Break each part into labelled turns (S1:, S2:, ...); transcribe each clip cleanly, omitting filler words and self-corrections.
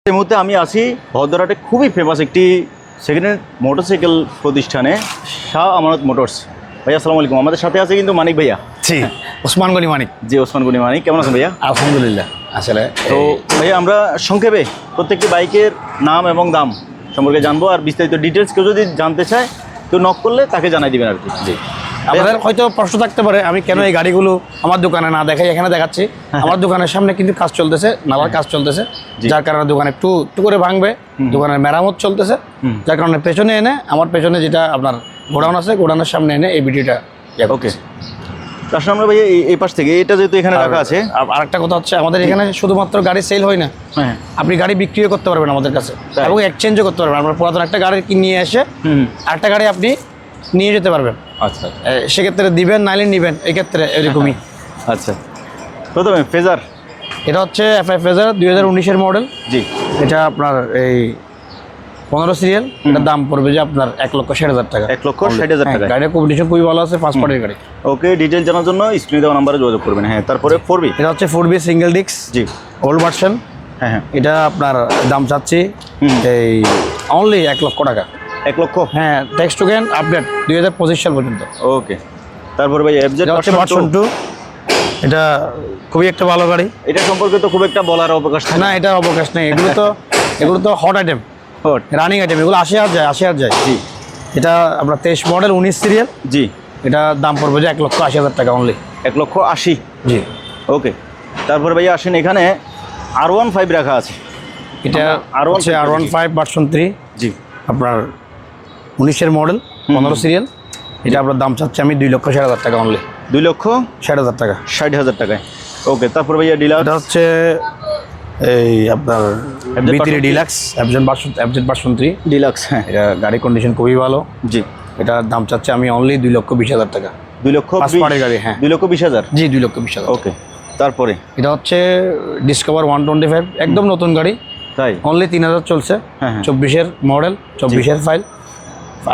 S1: এই মুহূর্তে আমি আছি ভদ্রহাটে খুবই ফেমাস একটি সেকেন্ড হ্যান্ড মোটরসাইকেল প্রতিষ্ঠানে শাহ আমানত মোটরস। ভাইয়া আসসালামু আলাইকুম। আমাদের সাথে আছে কিন্তু মানিক ভাইয়া।
S2: জি, ওসমান গনি মানিক।
S1: জি, ওসমান গনি মানিক। কেমন আছেন ভাইয়া?
S2: আলহামদুলিল্লাহ। আসলে
S1: তো ভাইয়া আমরা সংক্ষেপে প্রত্যেকটি বাইকের নাম এবং দাম সম্পর্কে জানবো, আর বিস্তারিত ডিটেলস কেউ যদি জানতে চায় কেউ নক করলে তাকে জানাই দিবেন আর কি। জি,
S2: আমাদের হয়তো প্রশ্ন থাকতে পারে আমি কেন এই গাড়িগুলো আমার দোকানে না দেখাই, এখানে দেখাচ্ছি। আমার দোকানের সামনে কিন্তু কাজ চলতেছে, নালার কাজ চলতেছে, যার কারণে দোকানে একটু করে ভাঙবে, দোকানের মেরামত চলতেছে, যার কারণে পেছনে এনে আমার পেছনে যেটা আপনার গোডাউন আছে গোডাউনের সামনে এনে এই ভিডিওটা।
S1: ওকে, আসলে আমরা ভাইয়া এই পাশ থেকে এটা যেহেতু এখানে রাখা আছে,
S2: আরেকটা কথা হচ্ছে আমাদের এখানে শুধুমাত্র গাড়ি সেল হয় না,
S1: হ্যাঁ,
S2: আপনি গাড়ি বিক্রিও করতে পারবেন আমাদের কাছে এবং এক্সচেঞ্জও করতে পারবেন। আমরা পুরাতন একটা গাড়ি নিয়ে এসে আরেকটা গাড়ি আপনি নিয়ে যেতে পারবেন।
S1: আচ্ছা,
S2: সেক্ষেত্রে দিবেন নাইলে নিবেন, এই ক্ষেত্রে এরকমই।
S1: আচ্ছা, প্রথমে ফেজার,
S2: এটা হচ্ছে এফআই ফেজার 2019-এর মডেল।
S1: জি,
S2: এটা আপনার এই 15 সিরিয়াল। এটার দাম পড়বে যে আপনার 1,60,000 টাকা।
S1: 1,60,000 টাকা।
S2: গাড়ির কন্ডিশন খুবই ভালো আছে, ফার্স্ট পার্টির গাড়ি।
S1: ওকে, ডিটেল জানার জন্য স্ক্রিনে দেওয়া নাম্বারে যোগাযোগ করবেন। হ্যাঁ, তারপরে 4B,
S2: এটা হচ্ছে 4B সিঙ্গেল ডিস্ক,
S1: জি,
S2: ওল্ড ভার্সন।
S1: হ্যাঁ হ্যাঁ,
S2: এটা আপনার দাম চাচ্ছি এই অনলি 1 লক্ষ টাকা।
S1: 1 লক্ষ।
S2: হ্যাঁ, টেক্সট টোকেন আপডেট 2025 সাল পর্যন্ত।
S1: ওকে, তারপরে ভাই এফজেড
S2: এটা হচ্ছে ভার্সন 2। এটা খুবই একটা ভালো গাড়ি।
S1: এটা সম্পর্কে তো খুব একটা বলার অবকাশ থাকে
S2: না, এটা অবকাশ নেই। এগুলো তো হট আইটেম, রানিং আইটেম। এগুলো 80,000 যায়।
S1: জি,
S2: এটা আপনার 23 মডেল 19 সিরিয়াল।
S1: জি,
S2: এটা দাম পড়বে যে 1,80,000 টাকা অনলি।
S1: 1,80,000।
S2: জি,
S1: ওকে, তারপরে ভাই আসেন, এখানে R15 রাখা আছে।
S2: এটা হচ্ছে R15 ভার্সন 3।
S1: জি,
S2: আপনার 19-এর মডেল 15 সিরিয়াল। এটা আপনার দাম চাচ্ছে আমি 2,60,000 টাকা অনলি।
S1: 2,60,000
S2: টাকা,
S1: 60,000 টাকায়। ওকে, তারপর ভাইয়া ডিলার,
S2: এটা হচ্ছে এই আপনার B3 deluxe FZ version 3
S1: deluxe. হ্যাঁ,
S2: এটা গাড়ি কন্ডিশন খুবই ভালো।
S1: জি,
S2: এটার দাম চাচ্ছে আমি অনলি 2,20,000 টাকা।
S1: 2,20,000
S2: গাড়ি। হ্যাঁ,
S1: 2,20,000।
S2: জি, 2,20,000।
S1: ওকে, তারপরে
S2: এটা হচ্ছে ডিসকভার 125, একদম নতুন গাড়ি,
S1: তাই
S2: অনলি 3,000 চলছে।
S1: হ্যাঁ,
S2: 24-এর মডেল, 24-এর ফাইল।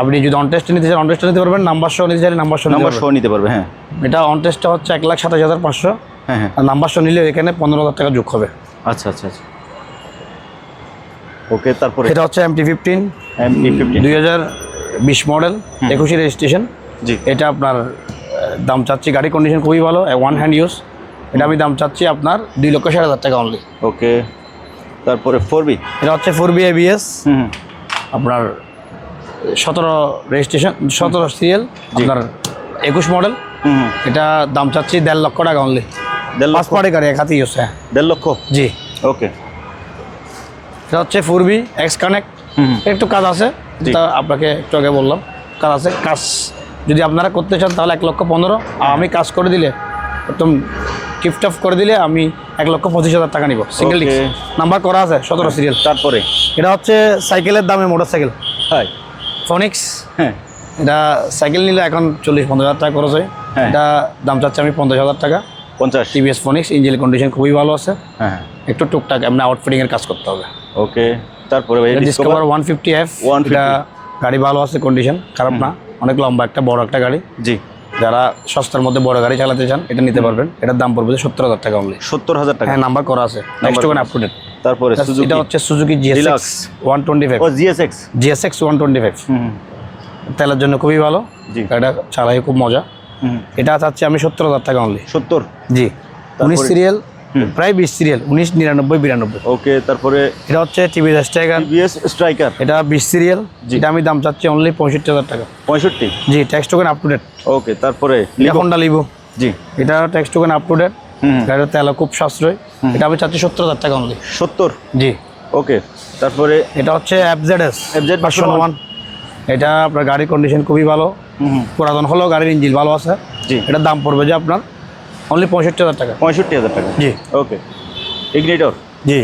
S2: আপনি যদি অন টেস্টে নিতে চান অন টেস্টে নিতে পারবেন, নাম্বার সহ নিতে চাইলে নাম্বার সহ
S1: নিতে পারবে। হ্যাঁ,
S2: এটা অন টেস্টটা হচ্ছে 1,27,500।
S1: হ্যাঁ হ্যাঁ,
S2: আর নাম্বার সহ নিলে এখানে 15,000 টাকা যোগ হবে।
S1: আচ্ছা আচ্ছা আচ্ছা। ওকে, তারপরে
S2: এটা হচ্ছে MT-15
S1: MT-15
S2: 2020 মডেল, 21 রেজিস্ট্রেশন।
S1: জি,
S2: এটা আপনার দাম চাচ্ছি, গাড়ি কন্ডিশন খুবই ভালো, ওয়ান হ্যান্ড ইউজ। এটা আমি দাম চাচ্ছি আপনার 2,60,000 টাকা অনলি।
S1: ওকে, তারপরে 4B,
S2: এটা হচ্ছে 4B ABS, আপনার 17 রেজিস্ট্রেশন, 17 সিরিয়াল, আপনার 21 মডেল। এটা দাম চাচ্ছি 1.5 লক্ষ টাকা অনলি।
S1: 1.5
S2: পাঁচ পাড়ি গাড়ি, এক হাতে ইউজ। হ্যাঁ,
S1: 1.5 লক্ষ।
S2: জি।
S1: ওকে,
S2: এটা হচ্ছে 4B X কানেক্ট। একটু কাজ আছে, যেটা আপনাকে একটু আগে বললাম, কাজ আছে। কাজ যদি আপনারা করতে চান তাহলে 1,15,000, আর আমি কাজ করে দিলে একদম টিপটপ অফ করে দিলে আমি 1,25,000 টাকা নিব। সিঙ্গেল ডিস্ক, নাম্বার করা আছে 17 সিরিয়াল।
S1: তারপরে
S2: এটা হচ্ছে সাইকেলের দামে মোটরসাইকেল,
S1: হাই
S2: ফোনিক্স।
S1: হ্যাঁ,
S2: এটা সাইকেল নিলে এখন 40-50,000 টাকা খরচ হয়। এটা দাম চাচ্ছে আমি 50,000 টাকা।
S1: 50।
S2: টিভিএস ফোনিক্স, ইঞ্জিন কন্ডিশন খুবই ভালো আছে।
S1: হ্যাঁ,
S2: একটু টুকটাক এমনি আউটফিটিংয়ের কাজ করতে হবে।
S1: ওকে, তারপরে ভাই
S2: ডিসকভার 150F। এটা গাড়ি ভালো আছে, কন্ডিশন খারাপ না, অনেক লম্বা একটা বড় একটা গাড়ি।
S1: জি,
S2: যারা সস্তার মধ্যে বড় গাড়ি চালাতে চান এটা নিতে পারবেন। এটার দাম পড়বে 70,000 টাকা অনলি।
S1: 70,000 টাকা।
S2: হ্যাঁ, নাম্বার করা আছে, next one up to date.
S1: তারপরে
S2: এটা হচ্ছে সুজুকি GSX 125।
S1: ও GSX
S2: 125 তেলের জন্য খুবই ভালো।
S1: জি,
S2: এটা চালাই খুব মজা। এটা চাচ্ছি আমি 70,000 টাকা অনলি।
S1: 70।
S2: জি, 19 সিরিয়াল, প্রায় 20 সিরিয়াল, 19, 99, 92।
S1: ওকে, তারপরে
S2: এটা হচ্ছে TVS
S1: স্ট্রাইকার।
S2: এটা 20 সিরিয়াল। এটা আমি দাম চাচ্ছি অনলি 65,000 টাকা।
S1: 65।
S2: জি, tax token up to date.
S1: Okay, তারপরে
S2: হোন্ডা লিভো।
S1: জি,
S2: এটা tax token up to date. গাড়ির তেল খুব সাশ্রয়। এটা আমি চাচ্ছি 70,000 টাকা অনলি।
S1: 70।
S2: জি,
S1: ওকে, তারপরে
S2: এটা হচ্ছে FZS
S1: ভার্সন 1।
S2: এটা আপনার গাড়ির কন্ডিশন খুবই ভালো, পুরাতন হলেও গাড়ির ইঞ্জিন ভালো আছে।
S1: জি,
S2: এটার দাম পড়বে যে আপনার অনলি 65,000 টাকা।
S1: 65,000 টাকা।
S2: জি,
S1: ওকে, ইগনিটর।
S2: জি,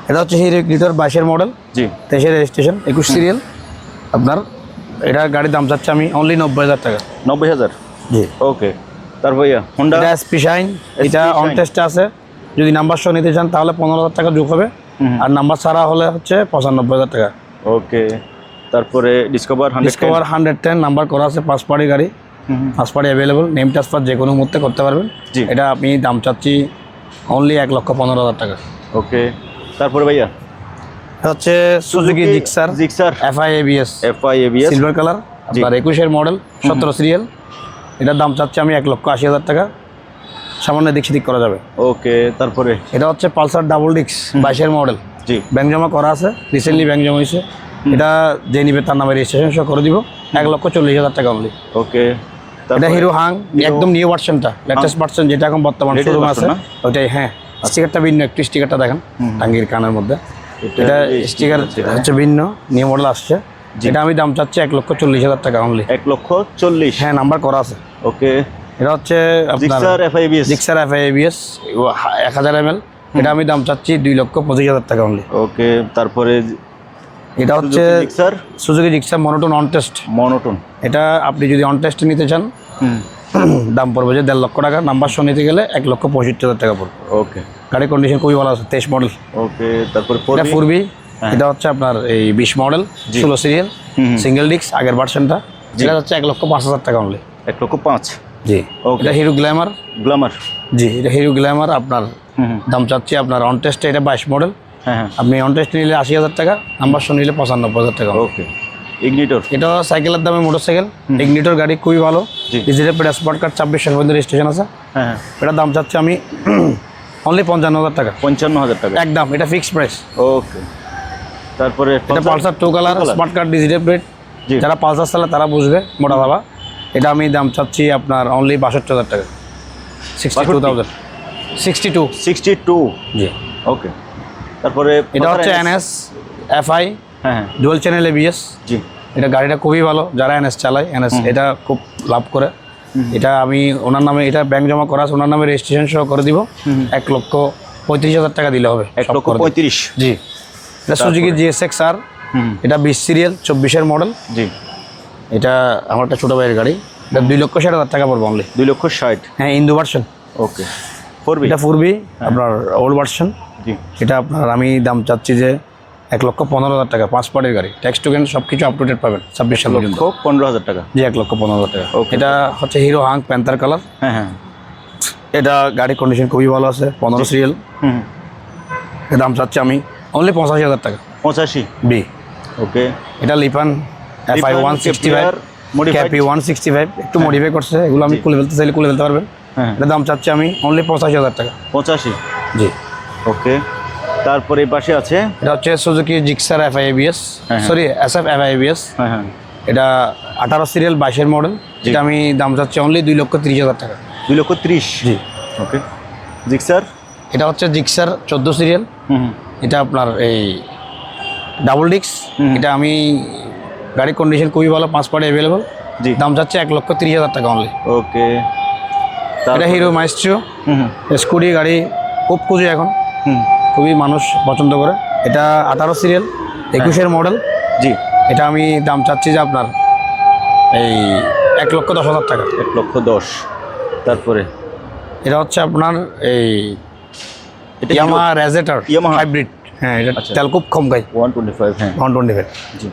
S2: এটা হচ্ছে হিরো ইগনিটর 22-এর মডেল,
S1: জি,
S2: 23-এর রেজিস্ট্রেশন, 21 সিরিয়াল। আপনার এটা গাড়ির দাম চাচ্ছে আমি অনলি 90,000 টাকা।
S1: 90,000।
S2: জি,
S1: ওকে, তারপর ভাইয়া হোন্ডা
S2: এটা SP শাইন। এটা অন টেস্টে আছে, যদি নাম্বার সহ নিতে চান তাহলে 15,000 টাকা যোগ হবে, আর নাম্বার ছাড়া হলে হচ্ছে 95,000 টাকা।
S1: ওকে, তারপরে ডিসকভার
S2: 110 নাম্বার করা আছে, পাঁচ পাড়ি গাড়ি, পাঁচ পাড়ি অ্যাভেলেবল, নেম ট্রান্সফার যে কোনো মুহূর্তে করতে পারবেন। এটা আপনি দাম চাচ্ছি অনলি 1,15,000 টাকা।
S1: ওকে, তারপরে ভাইয়া
S2: এটা হচ্ছে Suzuki Gixxer
S1: Gixxer
S2: FI ABS
S1: FI-ABS
S2: silver colour, আপনার 21-এর মডেল, 17 সিরিয়াল। এটার দাম চাচ্ছে আমি 1,80,000 টাকা, সামান্য দিক সেদিক করা যাবে।
S1: ওকে, তারপরে
S2: এটা হচ্ছে পালসার ডাবল ডিক্স 22-এর মডেল,
S1: জি
S2: ব্যাংক জমা করা আছে, রিসেন্টলি ব্যাংক জমা হয়েছে। এটা যে নিবে তার নামে রেজিস্ট্রেশন সহ করে দিব, 1,40,000 টাকা অনলি।
S1: ওকে,
S2: এটা হিরো হাং, একদম নিউ ভার্সনটা, লেটেস্ট ভার্সন যেটা এখন বর্তমান
S1: Latest
S2: শোরুমে আছে
S1: version না?
S2: ওইটাই। হ্যাঁ, স্টিকারটা ভিন্ন, একটু স্টিকারটা দেখেন টাঙ্গির কানের মধ্যে। এটা স্টিকার হচ্ছে ভিন্ন, নিউ মডেল আসছে। এটা আমি দাম চাচ্ছি 1,40,000 টাকা অনলি।
S1: 1,40,000।
S2: হ্যাঁ, নাম্বার করা আছে।
S1: ওকে,
S2: এটা হচ্ছে আপনার
S1: Gixxer FI-ABS।
S2: Gixxer FI-ABS 1000 ml। এটা আমি দাম চাচ্ছি 2,25,000 টাকা অনলি।
S1: ওকে, তারপরে
S2: এটা হচ্ছে
S1: Gixxer
S2: Suzuki Gixxer monotone on test.
S1: Monotone.
S2: এটা আপনি যদি অন টেস্ট নিতে চান দাম পড়বে যে 1.5 লক্ষ টাকা, নাম্বার সহ নিতে গেলে 1,65,000 টাকা পড়বে।
S1: ওকে
S2: গাড়ির কন্ডিশন খুবই ভালো আছে, 23 মডেল।
S1: ওকে, তারপরে
S2: এটা 4B, এটা হচ্ছে আপনার এই 20 মডেল, 16 সিরিয়াল, সিঙ্গেল ডিস্ক, আগের ভার্সনটা। এটা হচ্ছে 1,05,000 টাকা অনলি।
S1: 1,05,000।
S2: জি।
S1: Okay.
S2: এটা হিরো গ্ল্যামার।
S1: গ্ল্যামার।
S2: জি, এটা হিরো গ্ল্যামার। আপনার দাম চাচ্ছি আপনার অন টেস্টে এটা 22 মডেল।
S1: হ্যাঁ,
S2: আপনি অন টেস্ট নিলে 80,000 টাকা, নাম্বার সহ নিলে 95,000 টাকা।
S1: ওকে, ইগনিটর।
S2: এটা সাইকেলের দামে মোটরসাইকেল, ইগনিটর গাড়ি খুবই ভালো।
S1: জি।
S2: ডিজিটাল প্লেট স্পট কার্ড 26 সাল পর্যন্ত রেজিস্ট্রেশন আছে।
S1: হ্যাঁ,
S2: এটার দাম চাচ্ছি আমি অনলি 55,000 টাকা
S1: 55,000 টাকা
S2: একদম। এটা ফিক্সড প্রাইস।
S1: ওকে, তারপরে
S2: এটা Pulsar 2 colour smart card digital plate.
S1: জি।
S2: যারা পালসার চালায় তারা বুঝবে মোটা দাবা। এটা আমি দাম চাচ্ছি আপনার অনলি 62,000 টাকা, 62,000।
S1: 62।
S2: জি।
S1: ওকে, তারপরে
S2: এটা হচ্ছে NS FI
S1: হ্যাঁ,
S2: ডুয়াল চ্যানেল ABS।
S1: জি।
S2: এটা গাড়িটা খুবই ভালো, যারা NS চালায় NS এটা খুব লাভ করে। এটা আমি ওনার নামে, এটা ব্যাংক জমা করা আছে, ওনার নামে রেজিস্ট্রেশন সহ করে দিব। 1,35,000 টাকা দিলে হবে।
S1: 1,35,000।
S2: জি। এটা সুজুকি GSX-R, এটা 20 সিরিয়াল, 24-এর মডেল।
S1: জি।
S2: এটা আমার একটা ছোটো ভাইয়ের গাড়ি। এটা 2,60,000 টাকা পড়বে অনলি।
S1: 2,60,000।
S2: হ্যাঁ, ইন্দু ভার্সন।
S1: ওকে, 4B।
S2: এটা 4B আপনার ওল্ড ভার্সন।
S1: জি।
S2: এটা আপনার আমি দাম চাচ্ছি যে 1,15,000 টাকা, 5 পার্টের গাড়ি, ট্যাক্স টোকেন সব কিছু আপ টু ডেট পাবেন 26 সাল পর্যন্ত।
S1: 1,15,000 টাকা।
S2: জি, 1,15,000 টাকা।
S1: Okay.
S2: এটা হচ্ছে হিরো হাং প্যান্থার কালার।
S1: হ্যাঁ, হ্যাঁ।
S2: এটা গাড়ির কন্ডিশন খুবই ভালো আছে, 15 সিরিয়াল। এর দাম চাচ্ছি আমি অনলি 85,000 টাকা।
S1: 85।
S2: বি।
S1: ওকে,
S2: এটা লিপান FI 165
S1: modified।
S2: ক্যাপি 165 একটু মডিফাই করছে, এগুলো আমি খুলে ফেলতে চাইলে খুলে ফেলতে পারবেন।
S1: হ্যাঁ,
S2: এটা দাম চাচ্ছি আমি অনলি 85,000 টাকা।
S1: 85।
S2: জি।
S1: ওকে, তারপরে এই পাশে আছে
S2: এটা হচ্ছে সুজুকি জিক্সার FI-ABS,
S1: হ্যাঁ।
S2: Sorry SF FI-ABS।
S1: হ্যাঁ, হ্যাঁ,
S2: এটা 18 সিরিয়াল 22-এর মডেল। এটা আমি দাম চাচ্ছি অনলি 2,30,000 টাকা।
S1: 2,30,000।
S2: জি।
S1: ওকে, জিক্সার।
S2: এটা হচ্ছে জিক্সার 14 সিরিয়াল। এটা আপনার এই ডাবল ডিক্স। এটা আমি গাড়ির কন্ডিশন খুবই ভালো, 5 পার্ট অ্যাভেলেবল।
S1: জি।
S2: দাম চাচ্ছে 1,30,000 টাকা অনলি।
S1: ওকে,
S2: এটা হিরো মাইস্ট্রিও স্কুটি গাড়ি, খুব খুঁজে এখন, খুবই মানুষ পছন্দ করে। এটা 18 সিরিয়াল 21-এর মডেল।
S1: জি।
S2: এটা আমি দাম চাচ্ছি যে আপনার এই 1,10,000 টাকা।
S1: 1,10,000। তারপরে
S2: এটা হচ্ছে আপনার এই
S1: এটা
S2: ইয়ামাহা রেজেটার
S1: Yamaha।
S2: হাইব্রিড। হ্যাঁ, এটা
S1: আচ্ছা।
S2: তেল খুব কম খায়,
S1: 125। হ্যাঁ,
S2: 125।
S1: জি।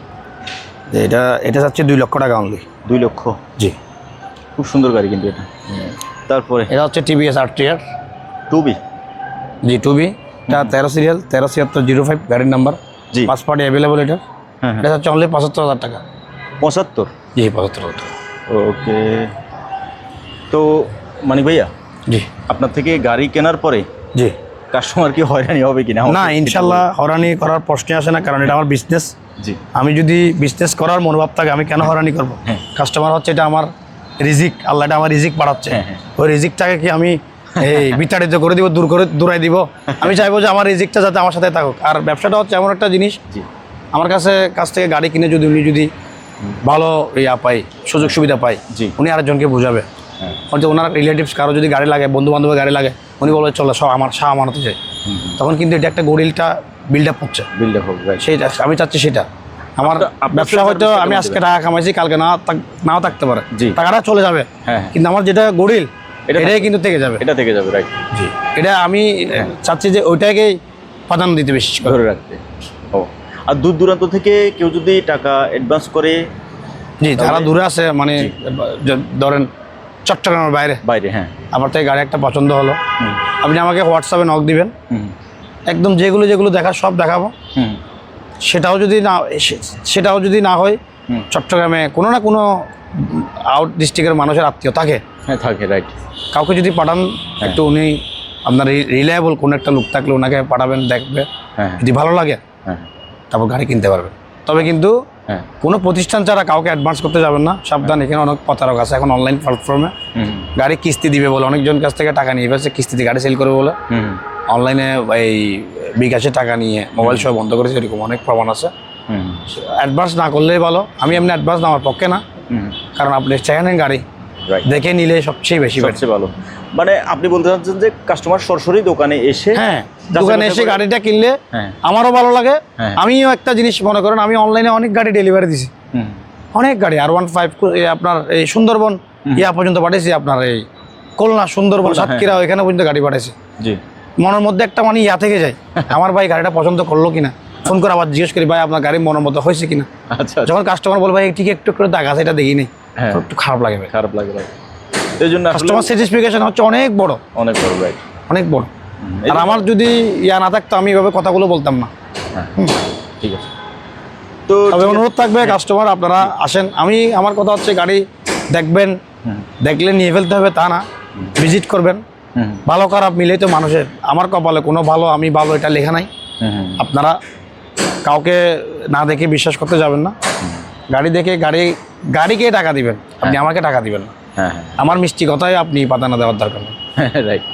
S2: এটা চাচ্ছে 2 লক্ষ টাকা অনলি।
S1: 2 লক্ষ।
S2: জি।
S1: খুব সুন্দর গাড়ি কিন্তু এটা। তারপরে
S2: এটা হচ্ছে TVS RTR
S1: 2B।
S2: জি 2B। এটা 13 সিরিয়াল 137605 গাড়ির নাম্বার।
S1: জি।
S2: 5 পার্টি অ্যাভেলেবল। এটা
S1: হ্যাঁ,
S2: এটা হচ্ছে অনলি 75,000 টাকা।
S1: 75।
S2: জি, 75,000 টাকা।
S1: ওকে, তো মানিক ভাইয়া,
S2: জি।
S1: আপনার থেকে গাড়ি কেনার পরে
S2: জি।
S1: কাস্টমার কি হয়রানি হবে কিনা?
S2: না, ইনশাল্লাহ হরানি করার প্রশ্নই আসে না, কারণ এটা আমার বিজনেস।
S1: জি।
S2: আমি যদি বিজনেস করার মনোভাব থাকে আমি কেন হরানি করবো?
S1: হ্যাঁ।
S2: কাস্টমার হচ্ছে এটা আমার রিজিক, আল্লাহ এটা আমার রিজিক বাড়াচ্ছে।
S1: হ্যাঁ, হ্যাঁ।
S2: ওই রিজিকটাকে কি আমি এই বিতাড়িত করে দিব, দূরাই দিব? আমি চাইবো যে আমার রিজিকটা যাতে আমার সাথে থাকুক। আর ব্যবসাটা হচ্ছে এমন একটা জিনিস,
S1: জি।
S2: আমার কাছ থেকে গাড়ি কিনে যদি উনি যদি ভালো পাই, সুযোগ সুবিধা পাই,
S1: জি।
S2: উনি আরেকজনকে বুঝাবে।
S1: হ্যাঁ।
S2: হয়তো ওনার রিলেটিভস কারো যদি গাড়ি লাগে, বন্ধু বান্ধবের গাড়ি লাগে, উনি বলবে চলো সব আমার শাহ আমানতে চাই। তখন কিন্তু এটা একটা গরিলটা বিল্ড আপ হচ্ছে।
S1: বিল্ড আপ হবে, রাইট।
S2: সেইটা আমি চাচ্ছি। সেটা আমার
S1: আপনার
S2: ব্যবসা, হয়তো
S1: service টা
S2: আমি
S1: কেমন
S2: আজকে
S1: দেবেন?
S2: টাকা কামাইছি, কালকে নাও থাকতে পারে,
S1: জি।
S2: টাকাটা চলে যাবে।
S1: হ্যাঁ।
S2: কিন্তু আমার যেটা গরিল
S1: এটা
S2: এটাই কিন্তু থেকে যাবে।
S1: এটা থেকে যাবে, রাইট।
S2: জি। এটা আমি চাচ্ছি যে ওইটাকেই প্রাধান্য দিতে বেশি করে।
S1: ধরে রাখতে। ও, আর দূর দূরান্ত থেকে কেউ যদি টাকা অ্যাডভান্স করে,
S2: জি, যারা দূরে আছে, মানে ধরেন চট্টগ্রামের বাইরে,
S1: হ্যাঁ,
S2: আমার থেকে গাড়ি একটা পছন্দ হলো, আপনি আমাকে হোয়াটসঅ্যাপে নক দিবেন, একদম যেগুলো দেখার সব দেখাবো। সেটাও যদি না হয়,
S1: হুম।
S2: চট্টগ্রামে কোনো না কোনো আউট ডিস্ট্রিক্টের মানুষের আত্মীয় থাকে,
S1: হ্যাঁ থাকে, রাইট।
S2: কাউকে যদি পাঠান একটু, উনি আপনার রিলায়েবল কোনো একটা লোক থাকলে ওনাকে পাঠাবেন, দেখবে,
S1: হ্যাঁ
S2: যদি ভালো লাগে
S1: হ্যাঁ
S2: তারপর গাড়ি কিনতে পারবেন। তবে কিন্তু
S1: হ্যাঁ।
S2: কোনো প্রতিষ্ঠান ছাড়া কাউকে অ্যাডভান্স করতে যাবেন না, সাবধান। এখানে অনেক প্রতারক আছে এখন অনলাইন প্ল্যাটফর্মে,
S1: হুম
S2: গাড়ি কিস্তি দিবে বলে অনেকজন কাছ থেকে টাকা নিয়ে ফেলছে, কিস্তিতে গাড়ি সেল করে বলে
S1: হুম
S2: অনলাইনে এই বিকাশে টাকা নিয়ে মোবাইল সহ বন্ধ করেছে, এরকম অনেক প্রমাণ আছে।
S1: হুম
S2: অ্যাডভান্স না করলেই ভালো। আমি এমনি অ্যাডভান্স নেওয়ার পক্ষে না,
S1: হুম,
S2: কারণ আপনি সেকেন্ড হ্যান্ড গাড়ি
S1: রাইট।
S2: দেখে নিলে সবচেয়ে বেশি better।
S1: সবচেয়ে ভালো, মানে আপনি বলতে চাচ্ছেন যে কাস্টমার সরাসরি দোকানে এসে,
S2: হ্যাঁ, দোকানে এসে গাড়িটা কিনলে
S1: হ্যাঁ
S2: আমারও ভালো লাগে।
S1: হ্যাঁ।
S2: আমিও একটা জিনিস মনে করেন, আমি অনলাইনে অনেক গাড়ি ডেলিভারি দিছি,
S1: হুম
S2: অনেক গাড়ি R15 আপনার এই সুন্দরবন ইয়া পর্যন্ত পাঠিয়েছি, আপনার এই খুলনা সুন্দরবন
S1: খুলনা,
S2: সাতক্ষীরা ওইখানে পর্যন্ত গাড়ি পাঠিয়েছি।
S1: জি
S2: মনের মধ্যে একটা মানে ইয়া থেকে যায়, আমার ভাই গাড়িটা পছন্দ করলো কিনা, ফোন করে আবার জিজ্ঞেস করি ভাই আপনার গাড়ি মনের মতো হয়েছে কিনা।
S1: আচ্ছা,
S2: যখন কাস্টমার বলবে ভাই ঠিক একটু করে দাগ আছে এটা দেখি নেই,
S1: হ্যাঁ
S2: একটু খারাপ লাগে ভাই।
S1: খারাপ লাগে, রাইট। এই জন্য আসলে
S2: কাস্টমার স্যাটিসফিকেশন হচ্ছে অনেক বড়,
S1: অনেক বড়, রাইট।
S2: অনেক বড়।
S1: এই
S2: আর আমার যদি ইয়া না থাকতো আমি এভাবে কথাগুলো বলতাম না।
S1: হ্যাঁ ঠিক আছে। তো
S2: তবে অনুরোধ থাকবে কাস্টমার আপনারা আসেন, আমার কথা হচ্ছে গাড়ি দেখবেন,
S1: হুম
S2: দেখলে নিয়ে ফেলতে হবে তা না, ভিজিট করবেন।
S1: হুম
S2: ভালো খারাপ মিলেই তো মানুষের, আমার কপালে কোনো ভালো আমি ভালো এটা লেখা নাই।
S1: হুম
S2: আপনারা কাউকে না দেখে বিশ্বাস করতে যাবেন না, গাড়ি দেখে গাড়িকে টাকা দিবেন, আপনি আমাকে টাকা দিবেন না।
S1: হ্যাঁ হ্যাঁ
S2: আমার মিষ্টি কথাই আপনি পাতা না দেওয়ার দরকার নেই।
S1: রাইট।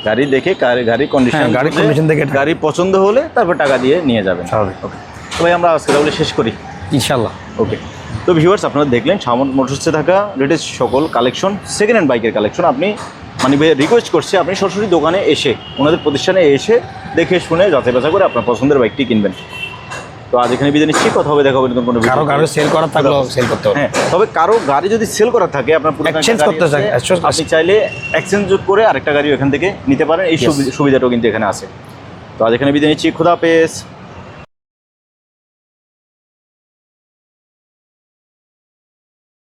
S1: গাড়ি দেখে গাড়ি কন্ডিশন,
S2: হ্যাঁ, গাড়ির condition দেখে টাকা।
S1: গাড়ি পছন্দ হলে তারপর টাকা দিয়ে নিয়ে যাবেন।
S2: স্বাভাবিক।
S1: ওকে, তো ভাই আমরা আজকে তাহলে শেষ করি।
S2: ইনশাল্লাহ।
S1: ওকে, তো ভিউয়ার্স আপনারা দেখলেন শামন মোটরসে থাকা লেটেস্ট সকল কালেকশন, সেকেন্ড হ্যান্ড বাইকের কালেকশন। আপনি মানে রিকোয়েস্ট করছি আপনি সরাসরি দোকানে এসে, ওনাদের প্রতিষ্ঠানে এসে দেখে শুনে যাচাই বাছাই করে আপনার পছন্দের বাইকটি কিনবেন। তো আজ এখানে বিদায় নিচ্ছি, কথা হবে, দেখা হবে নতুন কোনো
S2: কারো
S1: ভিডিওতে।
S2: সেল করার থাকলেও সেল করতে হবে।
S1: হ্যাঁ, তবে কারো গাড়ি যদি সেল করা থাকে, আপনার পুরনো একটা
S2: Exchange
S1: গাড়ি
S2: করতে চাই,
S1: আছে,
S2: exchange
S1: আপনি চাইলে এক্সচেঞ্জ করে আরেকটা গাড়িও এখান থেকে নিতে পারেন, এই সুবিধাটাও কিন্তু এখানে আছে। তো আজ এখানে বিদায় নিচ্ছি, খুদা হাফেজ।